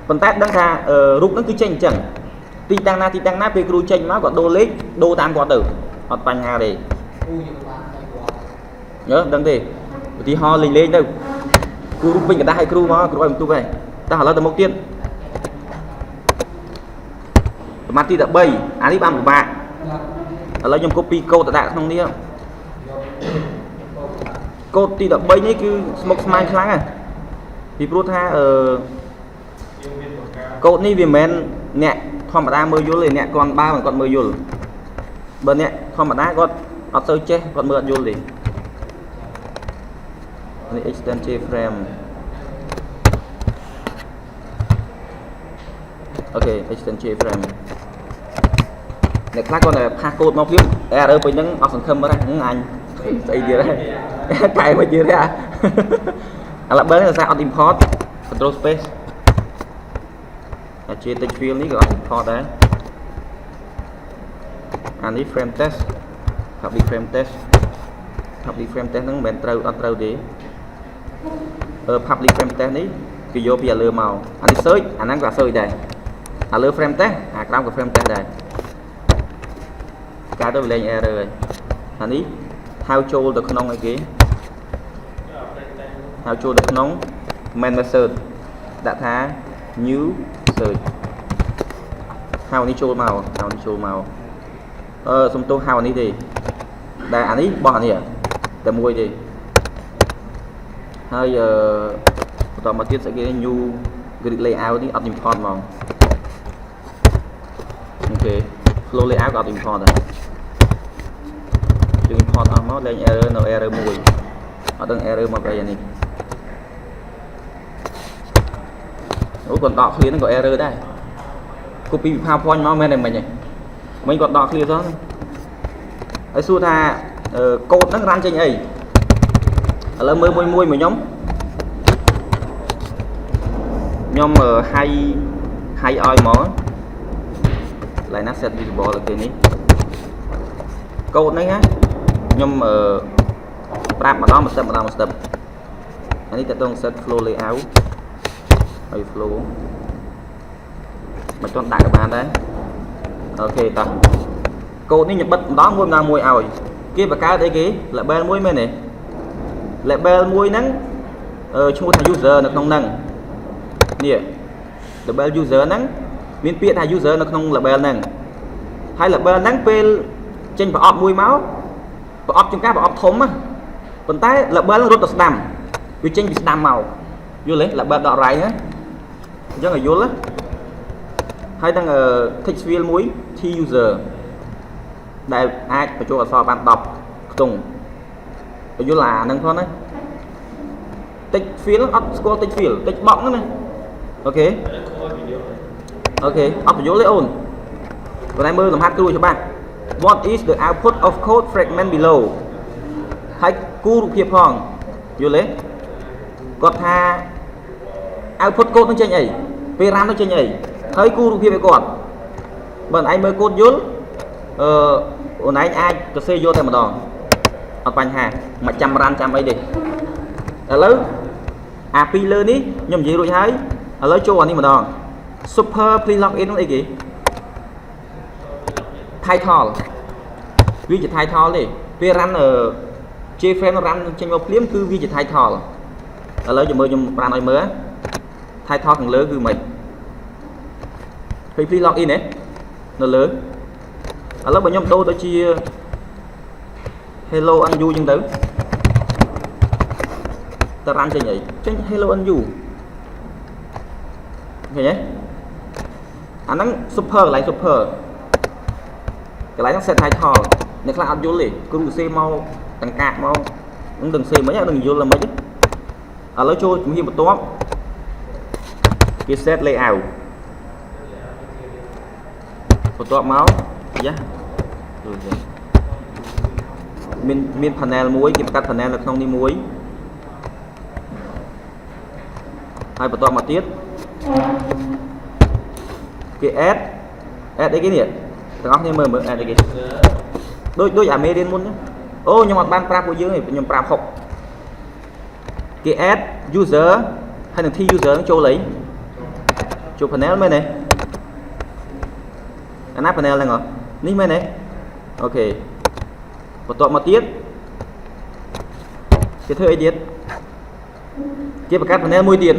[SPEAKER 1] còn tát đang ra rút nó cứ tranh chẳng ti tăng na về cru tranh nó còn đô lít đô tam quả tử hoặc bánh hà đi nhớ đăng đi thì ho lên đâu cru rút pin người ta hay cru mà cru em tu về ta hỏi là tầm một tiên mà ti đã bay đi ba một bạn lấy trong copy code đã không đi không code ti đã bay nhé cứ smoke smile kháng à thì pro tha code ní vì men nè không mà ta mơ vô liền nè còn ba mà còn mơ vô bên nè không mà ta còn ở sơ che còn mơ vô liền extend frame ok extend frame này khác con này pha code móc liếc ở bên những học sản khâm ra những anh xây gì đấy cài mà chưa ra là bên là sao import control space là chia text field này gọi import đấy anh đi frame test public frame test nó bên trâu đi public frame test này cái vô bây giờ màu anh đi search anh đang là search đây lừa frame test trong của frame test đây cái đó lên error rồi anh ý how cho được không cái how cho được không main method đã thả new search how đi cho màu xong tôi how này thì đây anh ý bỏ này để mua gì hay giờ tao mà tiếp sẽ cái new grid layout đi import màu ok flow layout có import rồi import nó lên error mùi ở đang error mà cái này còn đọc clear nó có error đây copy PowerPoint nó men này mình còn đọc clear đó ấy xua tha code nó run trên ấy là môi mà nhóm hay oi mỏ lại nó set visible là cái này code này á nhóm prap mà đó một step anh ấy tự set flow layout hay flow mà chọn đại các bạn đấy ok ta code này nhập bật đó môi nào môi ỏi kia và cái đây kia là bên môi bên này lại bên môi nắng chung thành user nó không nâng nè là bên user nắng miễn tiện hay user nó không là bên nâng hay là bên nắng bên trên và môi máu và trong các và thốn á còn tay là bên nó rất là đầm vì trên bị đầm màu vô lấy là bên đỏ rải nhé rất là vô lắm hay đang text field muối thi user đây ai phải cho so bạn đọc cùng vô là nâng thôi đấy text field score text field text bóng này ok up vô lấy ôn và đây mơ làm hát tôi cho bạn what is the output of code fragment below hãy cú rụp hiệp hòn vô lấy còn tha output code nó trên nhảy về RAM nó trên nhảy thấy cú rụp hiệp về còn bọn anh mới code vô ổn anh ai có xe vô thêm một đòn ở bánh hàng mà trăm RAM trăm ấy đi ở lớn API lên đi nhầm gì rồi thấy ở lớn cho anh đi một đòn super please login nó là gì title vì chỉ title đi về run ở chơi frame nó run trên một phím cứ vì chỉ title ở lớn giờ mới dùng run nói mới title càng lớn cứ mình khi please login đấy nó lớn ở lớp bọn nhóm đô tôi chia hello anh du nhưng tới ta run trên nhảy trên hello anh du ឃើញទេអាហ្នឹង super កន្លែង super កន្លែងហ្នឹង set title អ្នកខ្លះអត់យល់ទេគ្រូសេមកតង្កាក់មកនឹងដឹងសេមិញនឹងយល់ឡើងមិញឥឡូវចូលជំហានបន្ទាប់គេ set layout បន្ទាប់មកយ៉ាមាន panel មួយគេបង្កើត panel នៅក្នុងនេះមួយហើយបន្ទាប់មកទៀតគេ add អីគេនេះទាំងអស់គ្នាមើល add អីគេដូចអាមេរៀនមុនអូខ្ញុំអត់បានប្រាប់ពួកយើងទេខ្ញុំប្រាប់ហុកគេ add user ហើយនឹង T user ចូលអីចូល panel មែនទេអាណា panel ហ្នឹងហ៎នេះមែនទេអូខេបន្ទាប់មកទៀតគេធ្វើអីទៀតគេបង្កើត panel មួយទៀត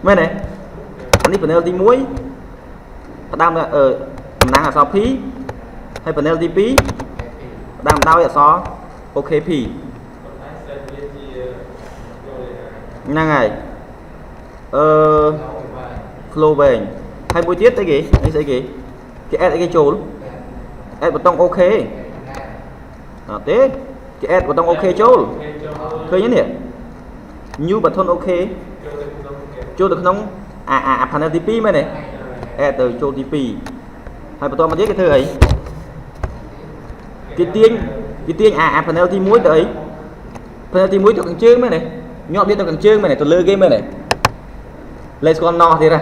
[SPEAKER 1] មែនទេអានេះ panel ទី1ផ្ដើមតំណាងអក្សរ P ហើយ panel ទី2ផ្ដើមដោយអក្សរ OKP ហ្នឹងហើយflow វែងហើយមួយទៀតអីគេនេះស្អីគេ add អីគេចូល add ប៊ូតុង OK អត់ទេគេ add ប៊ូតុង OK ចូលឃើញទេនេះ new button OK ចូលទៅក្នុងអា panel ទី2មែនទេ add ទៅចូលទី2ហើយបន្ទាប់មកទៀតគេធ្វើអីគេទាញអា panel ទី1ទៅអី panel ទី1ទៅខាងជើងមែនទេញាប់វាទៅខាងជើងមែនទេទៅលើគេមែនទេលេស្គាល់ណោះទៀតហ៎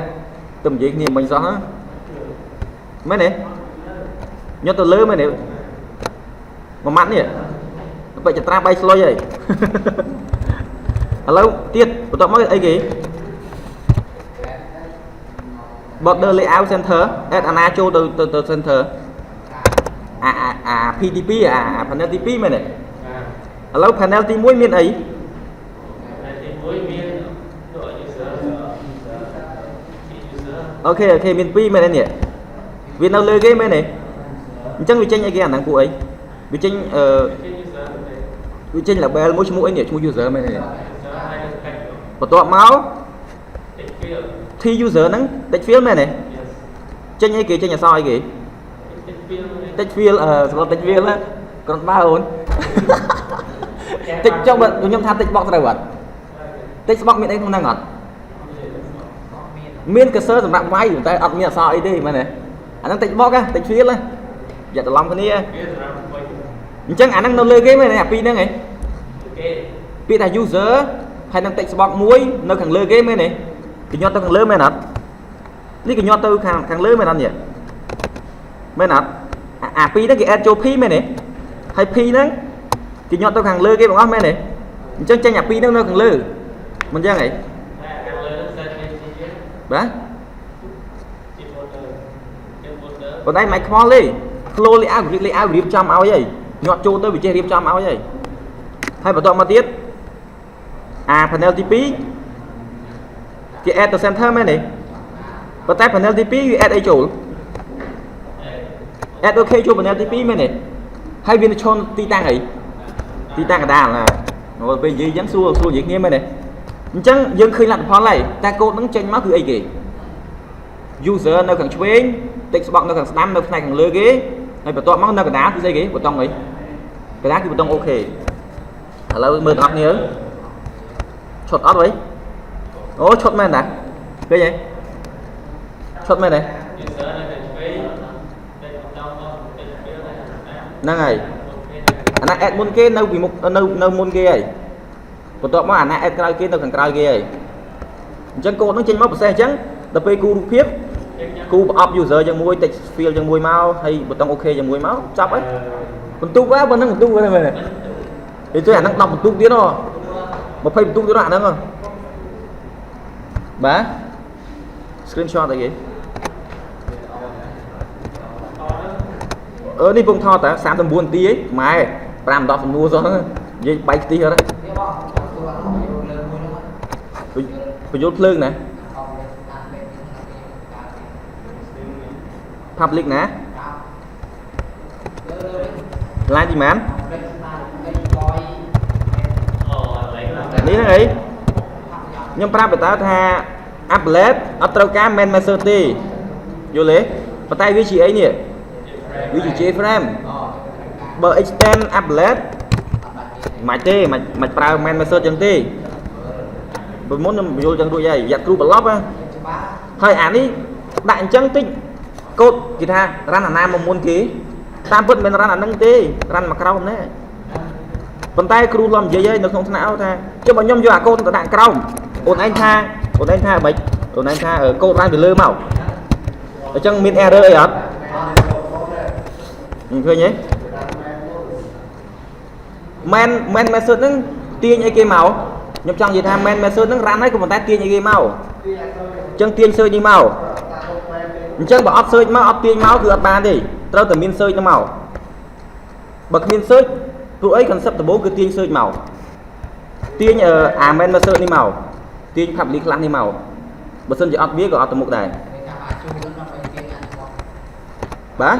[SPEAKER 1] ទៅនិយាយគ្នាមិញសោះមែនទេញាប់ទៅលើមែនទេមួយម៉ាត់នេះបិចត្រា3ស្លុយហើយឥឡូវទៀតបន្ទាប់មកអីគេ border layout center add អាណាចូលទៅ center អា PTP អា panel ទី2មែនទេឥឡូវ panel ទី1មានអី អូខេមាន2មែនទេនេះវានៅលើគេមែនទេអញ្ចឹងវាចេញអីគេអាហ្នឹងពួកអីវាចេញវាចេញ label មួយឈ្មោះអីនេះឈ្មោះ user មែនទេបន្ទាប់មក T user ហ្នឹង text field មែនទេចេញអីគេចេញអក្សរអីគេ text field សម្រាប់ text field គ្រាន់បើអូន text ចុះខ្ញុំថា text box ត្រូវអត់ text box មានអីក្នុងហ្នឹងអត់មាន cursor សម្រាប់វាយតែអត់មានអក្សរអីទេមែនទេអាហ្នឹង text box ហ៎ text field ហ៎យ៉ាច្រឡំគ្នាអញ្ចឹងអាហ្នឹងនៅលើគេមែនទេអាពីរហ្នឹងហ៎ពាក្យថា user ហើយនឹង text box មួយនៅខាងលើគេមែនទេគេញាត់ទៅខាងលើមែនអត់នេះគេញាត់ទៅខាងលើមែនអត់នេះមែនអត់អាពីរហ្នឹងគេ add ចូល P មែនទេហើយ P ហ្នឹងគេញាត់ទៅខាងលើគេបងអស់មែនទេអញ្ចឹងចេញអាពីរហ្នឹងនៅខាងលើមិនអញ្ចឹងហីបាទប៉ុន្តែមិនខ្វល់ទេ flow layout រៀបចំឲ្យហើយញាត់ចូលទៅវាចេះរៀបចំឲ្យហើយហើយបន្ទាប់មកទៀតអា panel ទី2គេ add ទៅ center មែនទេប៉ុន្តែ panel ទី2វា add អីចូល add OK ចូល panel ទី2មែនទេហើយវាឈរទីតាំងអីទីតាំងកណ្ដាលណាពេលនិយាយអញ្ចឹងសួរនិយាយគ្នាមែនទេអញ្ចឹងយើងឃើញលទ្ធផលហើយតែកូដហ្នឹងចេញមកគឺអីគេ user នៅខាងឆ្វេង text box នៅខាងស្ដាំនៅផ្នែកខាងលើគេហើយបន្ទាប់មកនៅកណ្ដាលគឺស្អីគេប៊ូតុងអីកណ្ដាលគឺប៊ូតុង OK ឥឡូវមើលទាំងអស់គ្នាឈុតអត់វិញអូឈុតមែនតាឃើញទេឈុតមែនទេហ្នឹងហើយអាណា add មុនគេនៅពីមុខនៅមុនគេហើយបន្ទាប់មកអាណា add ក្រោយគេនៅខាងក្រោយគេហើយអញ្ចឹងកូដហ្នឹងចេញមកប្រសេះអញ្ចឹងដល់ពេលគូរូបភាពគូប្រអប់ user យ៉ាងមួយ text field យ៉ាងមួយមកហើយប៊ូតុង OK យ៉ាងមួយមកចាប់ហើយបន្ទុកហ្នឹងប៉ុណ្ណឹងបន្ទុកហ្នឹងមែនទេនិយាយអាហ្នឹង10បន្ទុកទៀតហ៎20បន្ទុកទៀតអាហ្នឹងហ៎បាទ screenshot អីគេនេះពងថតតើ39នាទីហីម៉ែ5 10សំណួរសោះហ្នឹងនិយាយបែកខ្ទិះអត់បញ្យល់ភ្លើងណា public ណាឡាយទីម៉ាននេះហ្នឹងអីខ្ញុំប្រាប់បតាថា uplet អត់ត្រូវការ main method ទេយល់ទេប៉ុន្តែវាជាអីនេះវាជា J-frame បើ extend uplet មិនទេមិនប្រើ main method ចឹងទេពីមុនខ្ញុំយល់ចឹងរួចហើយយ៉ាត់គ្រូបន្លប់ហើយអានេះដាក់អញ្ចឹងតិចកូដគេថារ៉ាន់អាណាមកមុនគេតាមពិតមិនមែនរ៉ាន់អានឹងទេរ៉ាន់មកក្រោមណែប៉ុន្តែគ្រូលំនិយាយហើយនៅក្នុងថ្នាក់ថាចុះបើខ្ញុំយកអាកូដទៅដាក់ក្រោមអូនឯងថាម៉េចអូនឯងថាកូដរ៉ាន់ទៅលើមកអញ្ចឹងមាន error អីអត់ឃើញទេ main method ហ្នឹងទាញអីគេមកខ្ញុំចង់និយាយថា main method ហ្នឹងរ៉ាន់ហើយក៏ប៉ុន្តែទាញអីគេមកអញ្ចឹងទាញ search នេះមកអញ្ចឹងបើអត់ search មកអត់ទាញមកគឺអត់បានទេត្រូវតែមាន search ហ្នឹងមកបើគ្មាន search ព្រោះអី concept ដំបូងគឺទាញ search មកទាញអា main method នេះមកទាញ public class នេះមកបើសិនជាអត់វាក៏អត់ទៅមុខដែរបាទ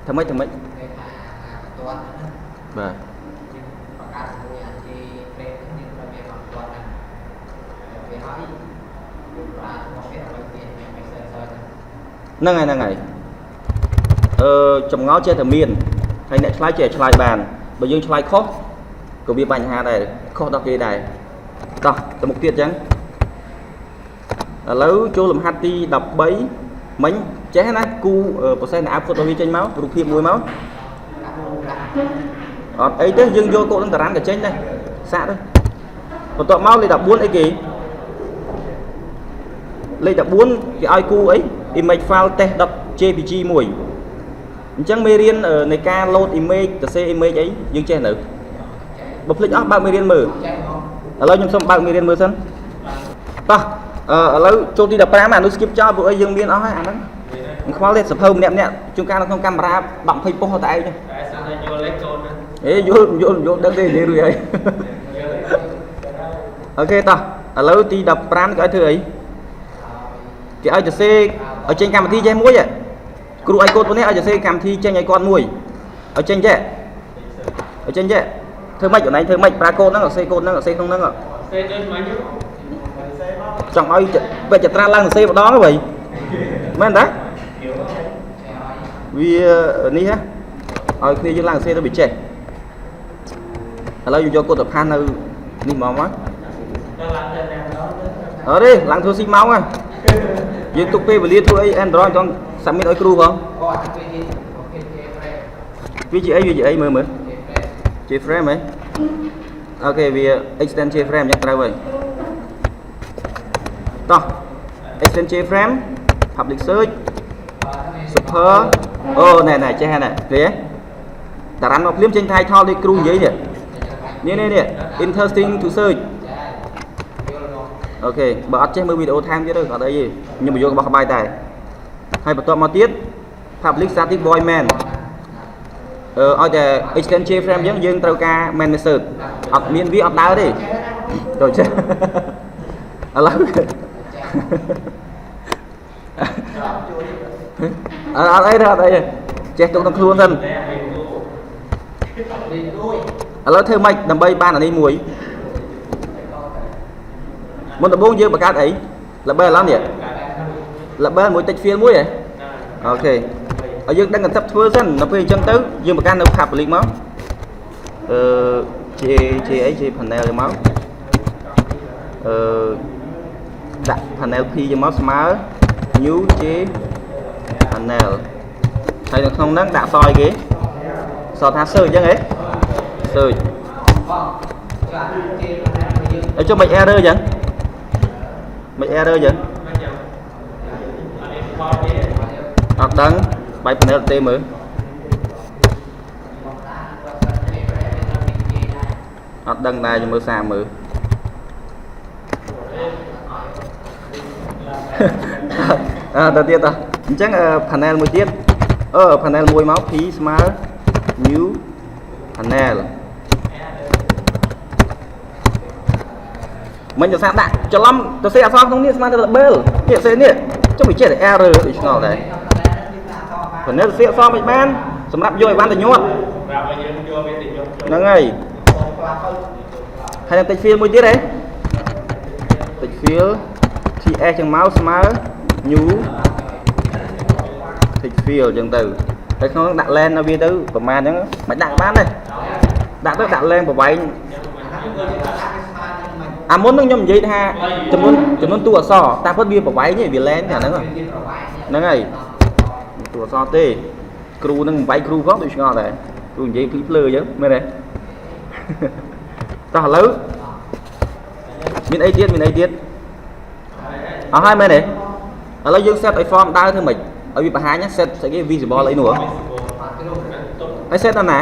[SPEAKER 1] ធ្វើម៉េចបាទហ្នឹងហើយចម្ងល់ចេះតែមានហើយអ្នកឆ្លើយចេះឆ្លើយបានបើយើងឆ្លើយខុសក៏វាបញ្ហាដែរខុសដល់គេដែរតោះទៅមុខទៀតអញ្ចឹងឥឡូវចូលលំហាត់ទី13មិញចេះណាគូប្រសេសអាប់គាត់ឲ្យវាចេញមករូបភាពមួយមកអត់អីទេយើងយកកូដនឹងតារានក៏ចេញដែរសាក់ទៅបន្ទាប់មកលេខ14អីគេលេខ14គេឲ្យគូអី image file test.jpg មួយអញ្ចឹងមេរៀននៃការ load image ទៅ save image អីយើងចេះនៅបើភ្លេចអស់បើកមេរៀនមើលឥឡូវខ្ញុំសុំបើកមេរៀនមើលសិនតោះឥឡូវចូលទី15អានោះ skip ចោលព្រោះអីយើងមានអស់ហើយអាហ្នឹងមិនខ្វល់ទេសភៅម្នាក់ជួនកាលនៅក្នុងកាមេរ៉ា10 20ប៉ុស្តិ៍តែឯងតែសិនតែយល់លេខកូនហ្នឹងយល់ដឹងទេនិយាយរួចហើយអូខេតោះឥឡូវទី15គេឲ្យធ្វើអីគេឲ្យទៅសេឲ្យចេញកម្មវិធីចេះមួយគ្រូឲ្យកូដពួកនេះឲ្យទៅសេកម្មវិធីចេញឲ្យគាត់មួយឲ្យចេញចេះធ្វើម៉េចអូនឯងធ្វើម៉េចប្រើកូដហ្នឹងឲ្យសេកូដហ្នឹងឲ្យសេក្នុងហ្នឹងសេដូចម៉េចចង់ឲ្យបេក្ខត្រាឡើងសេម្ដងហ្នឹងមែនតាវានេះហ៎ឲ្យគ្នាយើងឡើងសេទៅវាចេះឥឡូវយើងយកកូដទៅផាសនៅនេះមកអត់ទេឡើងធ្វើស៊ីម៉ោងហ៎យើងទុកពេលវេលាធ្វើអី Android ចង់ submit ឲ្យគ្រូផងវាជាអីមើល J-frame ហ៎អូខេវា extend J-frame អញ្ចឹងត្រូវហើយតោះ extend J-frame public search super អូណែចេះហ្នឹងឃើញទេតារានមកភ្លាមចេញ title ដូចគ្រូនិយាយនេះ interesting to search អូខេបើអត់ចេះមើលវីដេអូថែមទៀតទៅអត់អីទេខ្ញុំបញ្យល់របស់ក្បាយតែហើយបន្ទាប់មកទៀត public static void main ឲ្យតែ extend J-frame អញ្ចឹងយើងត្រូវការ main method អត់មានវាអត់ដើរទេចូលចេះឥឡូវអត់អីចេះទុកក្នុងខ្លួនសិនឥឡូវធ្វើម៉េចដើម្បីបានអានេះមួយមុនដំបូងយើងបង្កើតអី label ឡើងនេះ label មួយ text field មួយហ៎អូខេឲ្យយើងដឹង concept ធ្វើសិនដល់ពេលអញ្ចឹងទៅយើងបង្កើតនៅ public មកJ panel មកដាក់ panel P យកមកស្មើ new J panel ហើយនៅក្នុងហ្នឹងដាក់សឲ្យគេសថា search អញ្ចឹងហ៎ search ឲ្យចុះមិន error អញ្ចឹងមិន error អញ្ចឹងអត់ដឹងបាយ panel ទេមើលអត់ដឹងដែរមើលសារមើលទៅទៀតតោះអញ្ចឹង panel មួយទៀតpanel មួយមក P ស្មើ new panel មិនទៅសាដាក់ច្រឡំទៅសេអក្សរក្នុងនេះស្មើទៅ label នេះសេនេះចុះវាចេះតែ error ដូចឆ្ងល់ដែរ panel សេអក្សរមិនបានសម្រាប់យកឲ្យបានតែញាត់ប្រាប់ឲ្យយើងយកវាទៅញាត់ហ្នឹងហើយហើយនឹង text field មួយទៀតហ៎ text field T ts ចឹងមកស្មើ new text field ចឹងទៅហើយក្នុងដាក់ len នៅវាទៅប្រហែលចឹងមិនដាក់បានទេដាក់ទៅដាក់ len ប្រវែងអាមុននឹងខ្ញុំនិយាយថាចំនួនតួអក្សរតាមពិតវាប្រវែងទេវា len អាហ្នឹងហ្នឹងហើយតួអក្សរទេគ្រូនឹងបាយគ្រូផងដូចឆ្ងល់ដែរគ្រូនិយាយភ្លឺចឹងមែនទេតោះឥឡូវមានអីទៀតអស់ហើយមែនទេឥឡូវយើង set ឲ្យ form ដើរធ្វើម៉េចឲ្យវាបង្ហាញ set ស្អីគេ visible អីនោះហើយ set ដល់ណា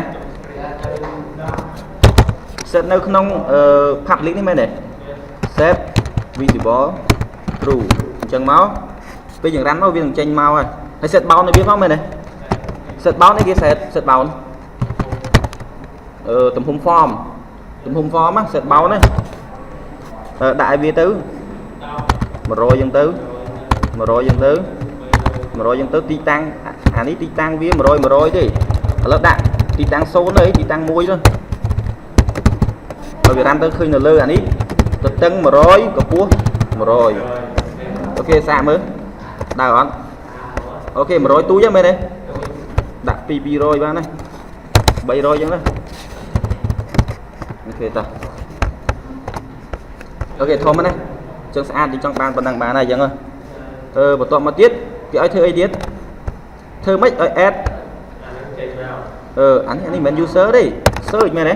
[SPEAKER 1] set នៅក្នុងpublic នេះមែនទេ set visible true អញ្ចឹងមកពេលយើង run មកវានឹងចេញមកហើយ set bound នៅវាផងមែនទេ set bound នេះគេ set bound ទំហំ form ណា set bound ណាដាក់ឲ្យវាទៅ100 ចឹងទៅទីតាំងអានេះទីតាំងវា100ទេឥឡូវដាក់ទីតាំង0ទៅទីតាំង1ទៅឲ្យវារ៉ាំទៅឃើញនៅលើអានេះទៅតឹង100កម្ពស់100អូខេសាកមើលដើរអត់អូខេ100ទូចហ្នឹងមែនទេដាក់ពី200បានណា300ចឹងណាអូខេតោះអូខេធំណាចឹងស្អាតទីចង់បានប៉ុណ្ណឹងបានហើយចឹងបន្ទាប់មកទៀតគេឲ្យធ្វើអីទៀតធ្វើម៉េចឲ្យ add អានេះមិន user ទេ search មែនទេ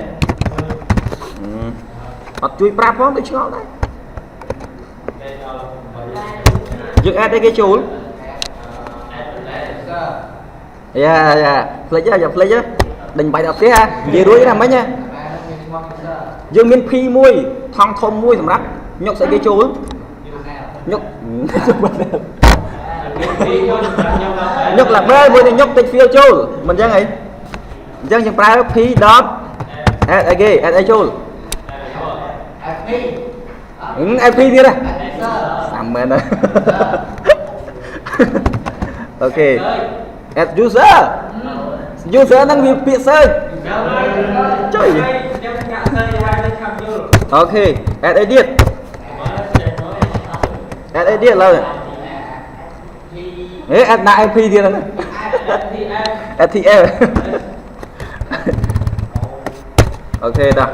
[SPEAKER 1] អត់ជួយប្រាប់ផងដូចឆ្ងល់ដែរយើង add អីគេចូលយ៉ាផ្លេចយ៉ាផ្លេចដេញបាយដល់ផ្ទះនិយាយរួចណាមិញយើងមាន P មួយថងធំមួយសម្រាប់ញុកស្អីគេចូលញុកញុកឡាបែមួយនឹងញុកតិច field ចូលមិនអញ្ចឹងអីអញ្ចឹងយើងប្រើ p dot add អីគេ add អីចូល add p ទៀតណាសាំមែនណាអូខេ add user ហ្នឹងវាពាក្យ search ចុយអូខេ add អីទៀតadd អីទៀតឡើយadd ដាក់ IP ទៀតហ្នឹង ATL អូខេតោះ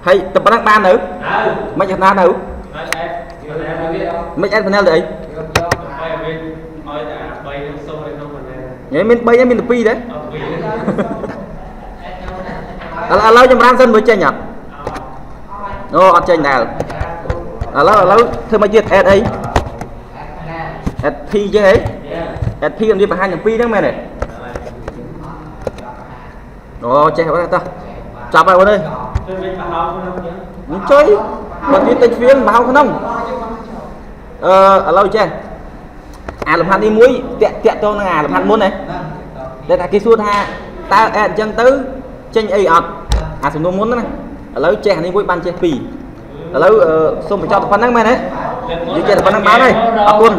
[SPEAKER 1] ហើយតែប៉ុណ្ណឹងបាននៅមិនចំណាននៅមិន add panel ទៅអីមាន3ហើយមាន12ដែរឥឡូវចម្រើនសិនមើលចេញអត់អូអត់ចេញដែរឥឡូវធ្វើមកទៀត add អី add p ចេះអី add p វាបង្ហាញទាំងពីរហ្នឹងមែនទេអូចេះបាទតោះចាប់ហើយបងអើយមិនជួយបើវាតិចវាបោក្នុងឥឡូវចេះអាលំហាត់នេះមួយតាក់តងនឹងអាលំហាត់មុនហ៎ដែលថាគេសួរថាតើ add អញ្ចឹងទៅចេញអីអត់អាសំណួរមុនណាឥឡូវចេះអានេះមួយបានចេះ2ឥឡូវសូមបញ្ចប់តែប៉ុណ្្នឹងមែនទេនិយាយតែប៉ុណ្្នឹងបានហើយអរគុណ